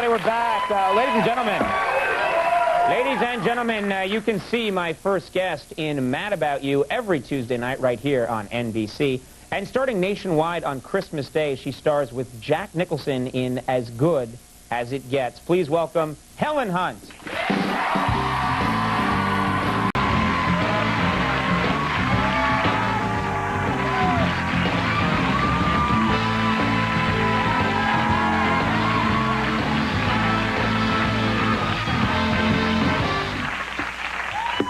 we're back. Ladies and gentlemen, you can see my first guest in Mad About You every Tuesday night right here on NBC. And starting nationwide on Christmas Day, she stars with Jack Nicholson in As Good as It Gets. Please welcome Helen Hunt.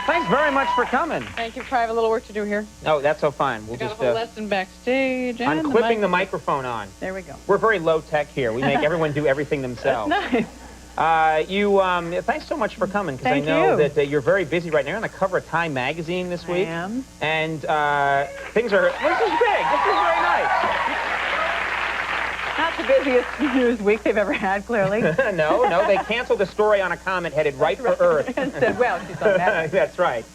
Thanks very much for coming. Thank you. I have a little work to do here. Oh, that's so fine. We'll got just a whole lesson backstage. And unclipping the microphone on. There we go. We're very low tech here. We make everyone do everything themselves. That's nice. Thanks so much for coming, because I know that you're very busy right now. You're on the cover of Time magazine this week. I am. And things are. This is big. This is very nice. Not the busiest news week they've ever had, clearly. No, they canceled a story on a comet headed right for Earth. And said, well, she's on that. That's right.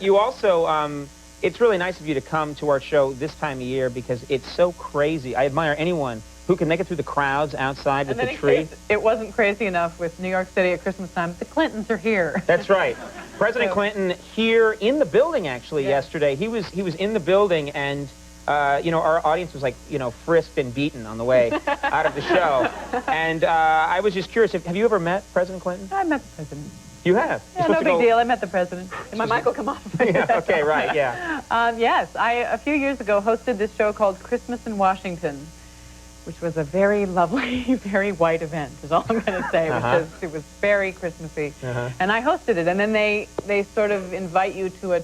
You also, it's really nice of you to come to our show this time of year because it's so crazy. I admire anyone who can make it through the crowds outside with the tree. It wasn't crazy enough with New York City at Christmas time. The Clintons are here. That's right. President Clinton here in the building, actually, yesterday. He was in the building, and you know, our audience was like, you know, frisked and beaten on the way out of the show. And I was just curious, have you ever met President Clinton? I met the president. You have? Yeah, no big deal. I met the president. And my mic will come off. Yeah, okay, right, yeah. Yes, I, a few years ago, hosted this show called Christmas in Washington, which was a very lovely, very white event, is all I'm going to say. It was very Christmassy. And I hosted it. And then they sort of invite you to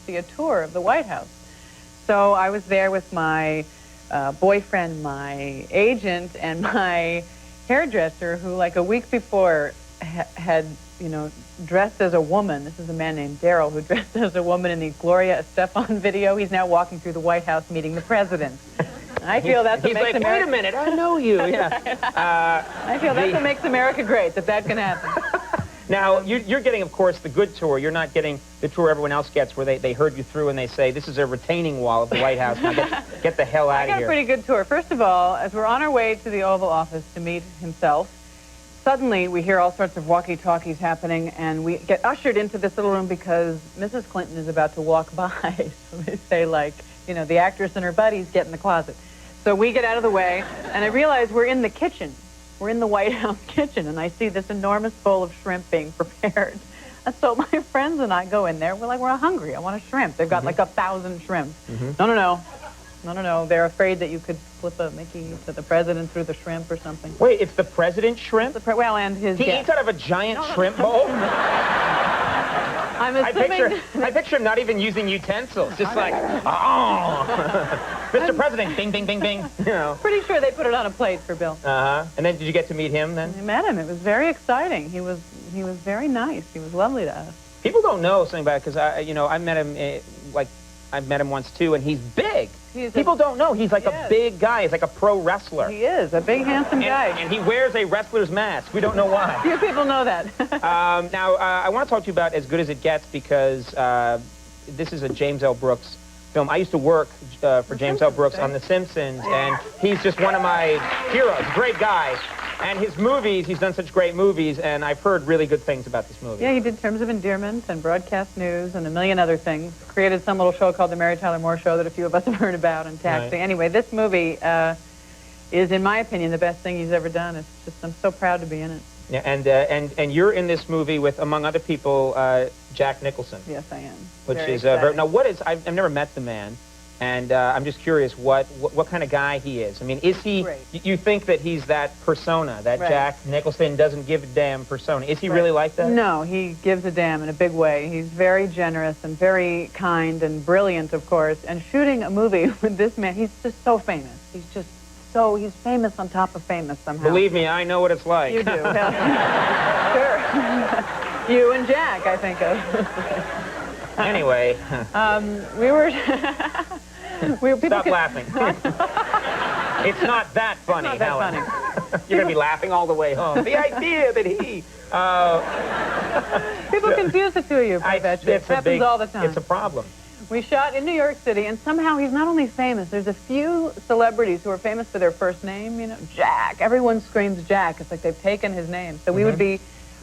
see a tour of the White House. So I was there with my boyfriend, my agent, and my hairdresser, who like a week before had, you know, dressed as a woman. This is a man named Daryl who dressed as a woman in the Gloria Estefan video. He's now walking through the White House meeting the president. I feel that's what makes America... Wait a minute, I know you. Yeah. I feel that's what makes America great, that can happen. Now, you're getting, of course, the good tour. You're not getting the tour everyone else gets where they herd you through and they say, this is a retaining wall of the White House. Now get the hell out of here. I got a pretty good tour. First of all, as we're on our way to the Oval Office to meet himself, suddenly we hear all sorts of walkie-talkies happening, and we get ushered into this little room because Mrs. Clinton is about to walk by. So they say, like, you know, the actress and her buddies get in the closet. So we get out of the way, and I realize we're in the kitchen. We're in the White House kitchen, and I see this enormous bowl of shrimp being prepared. And so my friends and I go in there. We're like, we're hungry. I want a shrimp. They've got like 1,000 shrimp. No. They're afraid that you could slip a Mickey to the president through the shrimp or something. Wait, it's the president's shrimp? Well, and his He eats out of a giant shrimp bowl? I'm assuming... I picture him not even using utensils. Just like, oh. Mr. President, bing, bing, bing, bing. You know. Pretty sure they put it on a plate for Bill. And then did you get to meet him then? I met him. It was very exciting. He was very nice. He was lovely to us. People don't know something about it because I met him I've met him once too, and he's big. People don't know. He's like a big guy. He's like a pro wrestler. He is a big, handsome guy. And he wears a wrestler's mask. We don't know why. Few people know that. Now, I want to talk to you about As Good as It Gets because this is a James L. Brooks film. I used to work for James L. Brooks on The Simpsons, and he's just one of my heroes. Great guy. And his movies, he's done such great movies, and I've heard really good things about this movie. Yeah, he did Terms of Endearment and Broadcast News and a million other things. Created some little show called The Mary Tyler Moore Show that a few of us have heard about, and Taxi. Right. Anyway, this movie is, in my opinion, the best thing he's ever done. It's just, I'm so proud to be in it. Yeah, and you're in this movie with, among other people, Jack Nicholson. Yes, I am. Which is now what is? I've never met the man, and I'm just curious what kind of guy he is. I mean, is he? You think that he's that persona, that Jack Nicholson doesn't give a damn persona? Is he really like that? No, he gives a damn in a big way. He's very generous and very kind and brilliant, of course. And shooting a movie with this man, he's just so famous. He's just so, he's famous on top of famous somehow. Believe me, I know what it's like. You do. Sure. You and Jack, I think of. Anyway. We were... Stop laughing. It's not that funny, It's not that Helen. funny. You're going to be laughing all the way home. The idea that he... People confuse the two of you, I bet you. It happens all the time. It's a problem. We shot in New York City, and somehow he's not only famous, there's a few celebrities who are famous for their first name, you know, Jack. Everyone screams Jack. It's like they've taken his name. So we would be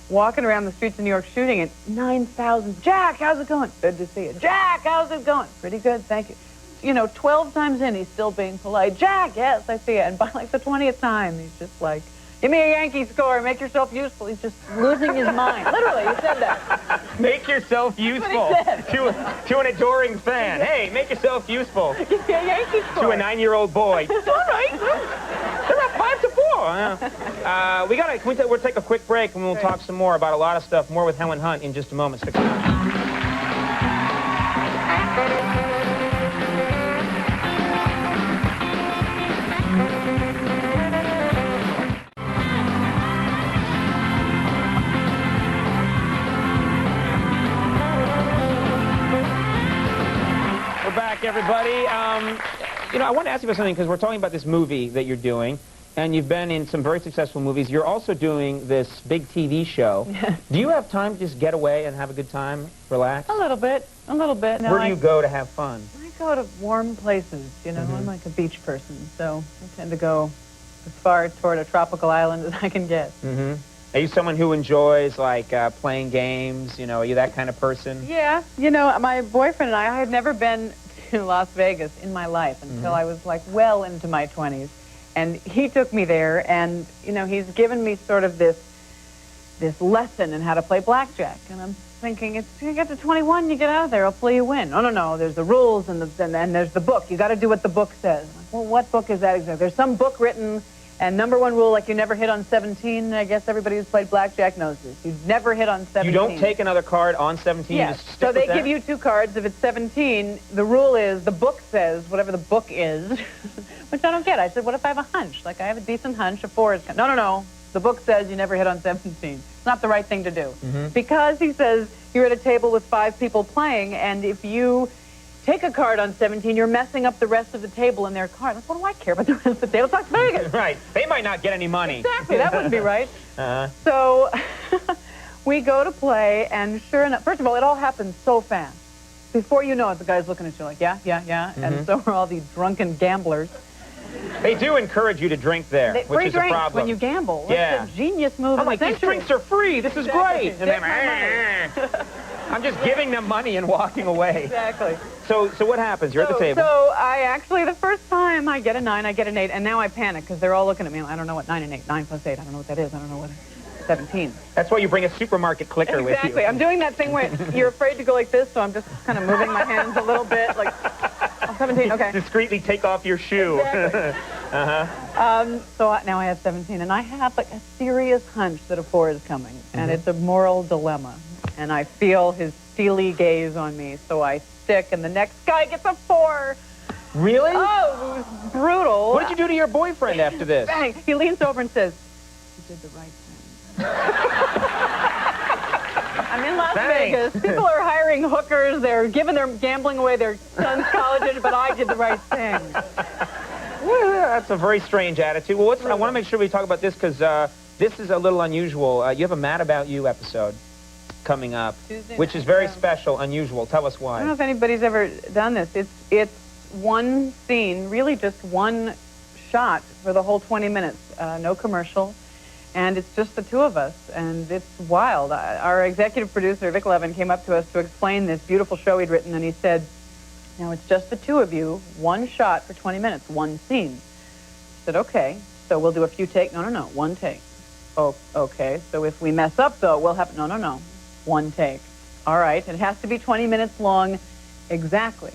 walking around the streets of New York shooting it, 9,000, Jack, how's it going? Good to see you. Jack, how's it going? Pretty good, thank you. You know, 12 times in, he's still being polite. Jack, yes, I see it. And by like the 20th time, he's just like, give me a Yankee score, make yourself useful. He's just losing his mind. Literally, he said that. Make yourself useful to an adoring fan. Hey, make yourself useful. Give me a Yankee score. To a 9-year-old boy. All right. They're up 5-4. We'll take a quick break and we'll talk some more about a lot of stuff, more with Helen Hunt in just a moment. Stick around. Everybody, you know, I want to ask you about something because we're talking about this movie that you're doing, and you've been in some very successful movies. You're also doing this big TV show. Do you have time to just get away and have a good time, relax? A little bit, a little bit. No, Where do you go to have fun? I go to warm places, you know. I'm like a beach person, so I tend to go as far toward a tropical island as I can get. Are you someone who enjoys, like, playing games? You know, are you that kind of person? Yeah. You know, my boyfriend and I had never been to Las Vegas in my life until I was, like, well into my 20s. And he took me there, and, you know, he's given me sort of this lesson in how to play blackjack. And I'm thinking, you get to 21, you get out of there, hopefully you win. No, there's the rules, and there's the book. You got to do what the book says. I'm like, well, what book is that exactly? There's some book written. And number one rule, like you never hit on 17. I guess everybody who's played blackjack knows this. You never hit on 17. You don't take another card on 17? Yes. You just stick So they with that? give you 2 cards. If it's 17, the rule is the book says whatever the book is, which I don't get. I said, what if I have a hunch? Like I have a decent hunch, a 4 is... No. The book says you never hit on 17. It's not the right thing to do. Because he says you're at a table with 5 people playing, and if you take a card on 17, you're messing up the rest of the table in their card. Like, what do I care about the rest of the table? It's Las Vegas. Right. They might not get any money. Exactly. That wouldn't be right. So we go to play, and sure enough, first of all, it all happens so fast. Before you know it, the guy's looking at you like, yeah. And so are all these drunken gamblers. They do encourage you to drink there, which free is a drinks problem. when you gamble. Yeah. That's a genius move. I'm like, these drinks are free. This is great. And then, I'm just giving them money and walking away. Exactly. So what happens? You're at the table. So I actually, the first time, I get a 9, I get an 8, and now I panic because they're all looking at me. I don't know what 9 and 8, 9 plus 8. I don't know what that is. I don't know what 17. That's why you bring a supermarket clicker with you. Exactly. I'm doing that thing where you're afraid to go like this, so I'm just kind of moving my hands a little bit, like, oh, 17, okay. Discreetly take off your shoe. Exactly. So now I have 17, and I have like a serious hunch that a 4 is coming, and it's a moral dilemma. And I feel his steely gaze on me, so I stick, and the next guy gets a 4. Really? Oh, it was brutal. What did you do to your boyfriend after this? Bang. He leans over and says, you did the right thing. I'm in Las Vegas. People are hiring hookers. They're gambling away their son's college, but I did the right thing. Well, that's a very strange attitude. Well, I want to make sure we talk about this because this is a little unusual. You have a Mad About You episode coming up, which is very special, unusual. Tell us why. I don't know if anybody's ever done this. It's one scene, really just one shot for the whole 20 minutes. No commercial. And it's just the 2 of us, and it's wild. Our executive producer, Vic Levin, came up to us to explain this beautiful show he'd written, and he said, now it's just the 2 of you, one shot for 20 minutes, one scene. I said, okay, so we'll do a few takes. No, one take. Oh, okay, so if we mess up, though, we'll have, no, one take. All right, it has to be 20 minutes long exactly.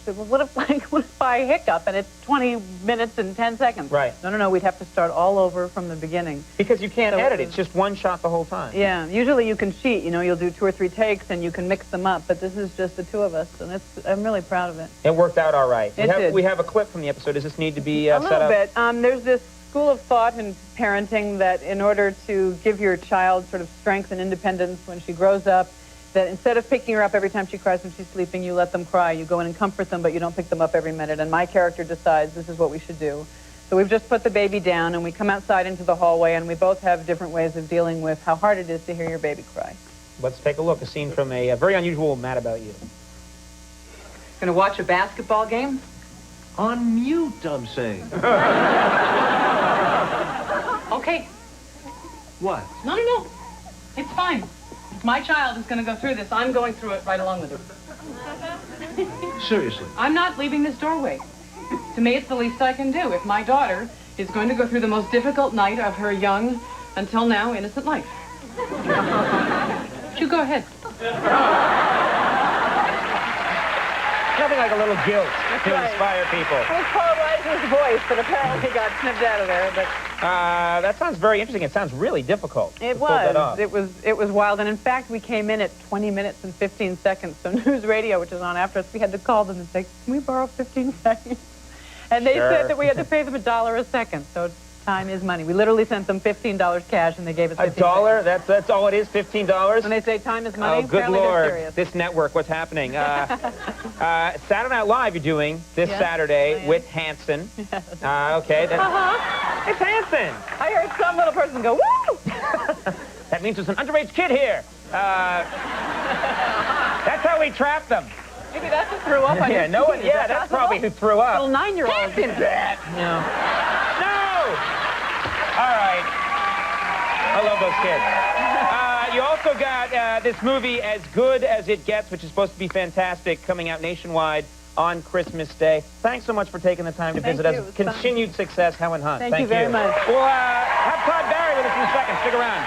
So what if I hiccup and it's 20 minutes and 10 seconds? Right. No, we'd have to start all over from the beginning. Because you can't edit it. It's just one shot the whole time. Yeah. Usually you can cheat. You know, you'll do 2 or 3 takes and you can mix them up. But this is just the 2 of us, and I'm really proud of it. It worked out all right. It did. We have a clip from the episode. Does this need to be set up? A little bit. There's this school of thought in parenting that in order to give your child sort of strength and independence when she grows up, that instead of picking her up every time she cries when she's sleeping, you let them cry. You go in and comfort them, but you don't pick them up every minute. And my character decides this is what we should do. So we've just put the baby down, and we come outside into the hallway, and we both have different ways of dealing with how hard it is to hear your baby cry. Let's take a look. A scene from a very unusual Mad About You. Gonna watch a basketball game? On mute, I'm saying. Okay. What? No. It's fine. If my child is gonna go through this, I'm going through it right along with her. Seriously? I'm not leaving this doorway. To me, it's the least I can do if my daughter is going to go through the most difficult night of her young, until now, innocent life. You go ahead. Nothing like a little guilt to inspire people. It was Paul Reiser's voice, but apparently got snipped out of there. But that sounds very interesting. It sounds really difficult. it to pull that off. was. It was wild. And in fact, we came in at 20 minutes and 15 seconds. So News Radio, which is on after us, we had to call them and say, "Can we borrow 15 seconds?" And they said that we had to pay them $1 a second. So time is money. We literally sent them $15 cash, and they gave us $15. $1? That's all it is? $15? When they say time is money, oh, good apparently they're Lord. serious. This network, what's happening? Saturday Night Live you're doing this Saturday with Hanson. Okay. It's Hanson. I heard some little person go, woo! That means there's an underage kid here. That's how we trap them. Maybe that's who threw up on Yeah, your no one, TV. yeah, that's probably who threw up. Little 9-year-old. Hanson's that. No. All right. I love those kids. You also got this movie, As Good As It Gets, which is supposed to be fantastic, coming out nationwide on Christmas Day. Thanks so much for taking the time to visit us. Continued success, Helen Hunt. Thank you very much. We'll have Todd Barry with us in a second. Stick around.